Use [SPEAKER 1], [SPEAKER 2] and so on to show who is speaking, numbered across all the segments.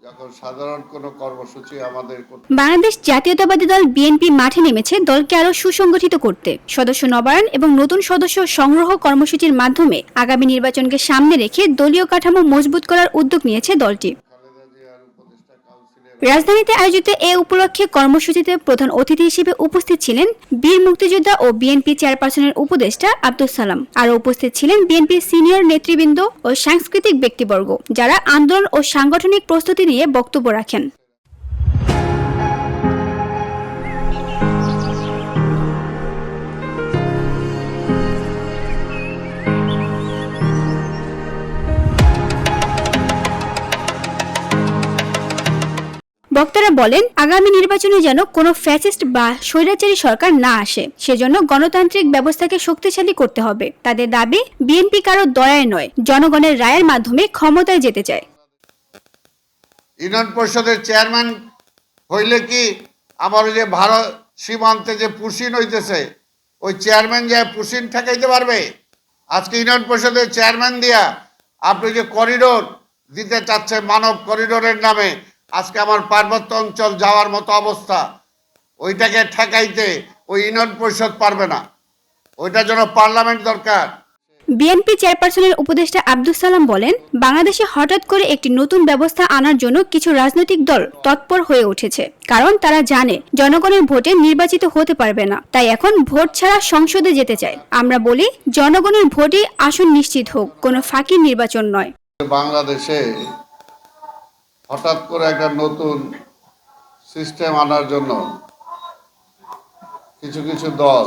[SPEAKER 1] যখন সাধারণ কোনো কর্মসূচি আমাদের
[SPEAKER 2] বাংলাদেশ জাতীয়তাবাদী দল বিএনপি মাঠে নেমেছে দলকে আরো সুসংগঠিত করতে। সদস্য নবায়ন এবং নতুন সদস্য সংগ্রহ কর্মসূচির মাধ্যমে আগামী নির্বাচনকে সামনে রেখে দলীয় কাঠামো মজবুত করার উদ্যোগ নিয়েছে দলটি। রাজধানীতে আয়োজিত এ উপলক্ষে কর্মসূচিতে প্রধান অতিথি হিসেবে উপস্থিত ছিলেন বীর মুক্তিযোদ্ধা ও বিএনপি চেয়ারপারসনের উপদেষ্টা আব্দুস সালাম। আরও উপস্থিত ছিলেন বিএনপির সিনিয়র নেতৃবৃন্দ ও সাংস্কৃতিক ব্যক্তিবর্গ, যারা আন্দোলন ও সাংগঠনিক প্রস্তুতি নিয়ে বক্তব্য রাখেন। বক্তারা বলেন, আগামী নির্বাচনে যেন কোনো ফ্যাসিস্ট বা স্বৈরাচারী সরকার না আসে, সেজন্য গণতান্ত্রিক ব্যবস্থাকে শক্তিশালী করতে হবে। তাদের দাবি, বিএনপি কারো দয়ায় নয়, জনগণের রায়ের মাধ্যমে ক্ষমতায় যেতে চায়।
[SPEAKER 1] ইউনিয়ন পরিষদের চেয়ারম্যান হইলে কি আমার যে ভারত সীমান্তে যে পুশিন হইতেছে, ওই চেয়ারম্যান যে পুশিন ঠেকাইতে পারবে? আজকে ইউনিয়ন পরিষদের চেয়ারম্যান দিয়া আপনি যে করিডোর দিতে চাচ্ছে, মানব করিডোরের নামে, আজকে আমার পার্বত্য অঞ্চল যাওয়ার মতো অবস্থা, ওইটাকে ঠেকাইতে ওই ইউনিয়ন পরিষদ পারবে না। ওইটার জন্য পার্লামেন্ট দরকার।
[SPEAKER 2] বিএনপি চেয়ারপারসনের উপদেষ্টা আব্দুস সালাম বলেন, বাংলাদেশে হঠাৎ করে একটি নতুন ব্যবস্থা আনার জন্য কিছু রাজনৈতিক দল তৎপর হয়ে উঠেছে, কারণ তারা জানে জনগণের ভোটে নির্বাচিত হতে পারবে না, তাই এখন ভোট ছাড়া সংসদে যেতে চায়। আমরা বলি, জনগণের ভোটে আসন নিশ্চিত হোক, কোনো ফাঁকি নির্বাচন নয়।
[SPEAKER 1] বাংলাদেশে হঠাৎ করে একটা নতুন সিস্টেম আনার জন্য কিছু কিছু দল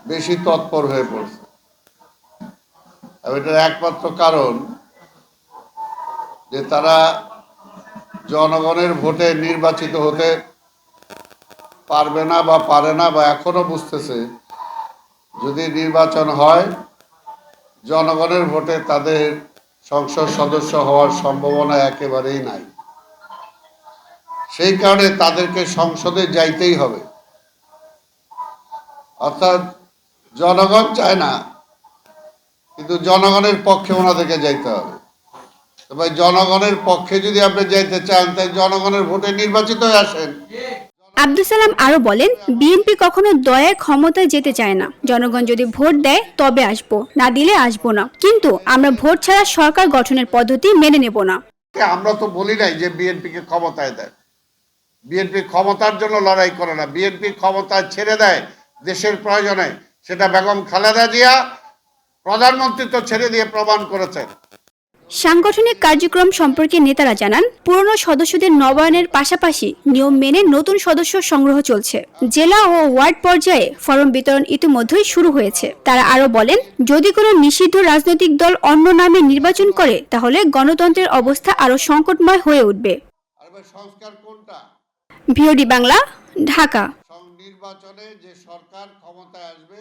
[SPEAKER 1] বেশি তৎপর হয়ে পড়ছে। এটার একমাত্র কারণ যে তারা জনগণের ভোটে নির্বাচিত হতে পারবে না বা পারে না, বা এখনো বুঝতেছে যদি নির্বাচন হয় জনগণের ভোটে তাদের সংসদ সদস্য হওয়ার সম্ভাবনা একেবারেই নাই। সেই কারণে তাদেরকে সংসদে যাইতেই হবে। অর্থাৎ জনগণ চায় না, কিন্তু জনগণের পক্ষে ওনাদেরকে যাইতে হবে। তবে জনগণের পক্ষে যদি আপনি যাইতে চান, তাই জনগণের ভোটে নির্বাচিত হয়ে আসেন।
[SPEAKER 2] আব্দুস সালাম আরো বলেন, বিএনপি কখনো দয়ায় ক্ষমতায় যেতে চায় না। জনগণ যদি ভোট দেয় তবে আসবো, না দিলে আসবো না, কিন্তু আমরা ভোট ছাড়া সরকার গঠনের পদ্ধতি মেনে নেব না।
[SPEAKER 1] আমরা তো বলি নাই যে বিএনপিকে ক্ষমতায় দেয়। বিএনপি ক্ষমতার জন্য লড়াই করে না, বিএনপি ক্ষমতায় ছেড়ে দেয় দেশের প্রয়োজনে। সেটা বেগম খালেদা জিয়া প্রধানমন্ত্রী তো ছেড়ে দিয়ে প্রমাণ করেছেন।
[SPEAKER 2] সাংগঠনিক কার্যক্রম সম্পর্কে নেতারা জানান, পুরনো সদস্যদের নবায়নের পাশাপাশি নিয়ম মেনে নতুন সদস্য সংগ্রহ চলছে। জেলা ও ওয়ার্ড পর্যায়ে ফরম বিতরণ ইতিমধ্যেই শুরু হয়েছে। তারা আরো বলেন, যদি কোনো নিষিদ্ধ রাজনৈতিক দল অন্য নামে নির্বাচন করে, তাহলে গণতন্ত্রের অবস্থা আরো সংকটময় হয়ে উঠবে।
[SPEAKER 1] সংস্কার কোনটা?
[SPEAKER 2] ভিওডি বাংলা, ঢাকা।
[SPEAKER 1] নির্বাচনে যে সরকার ক্ষমতায় আসবে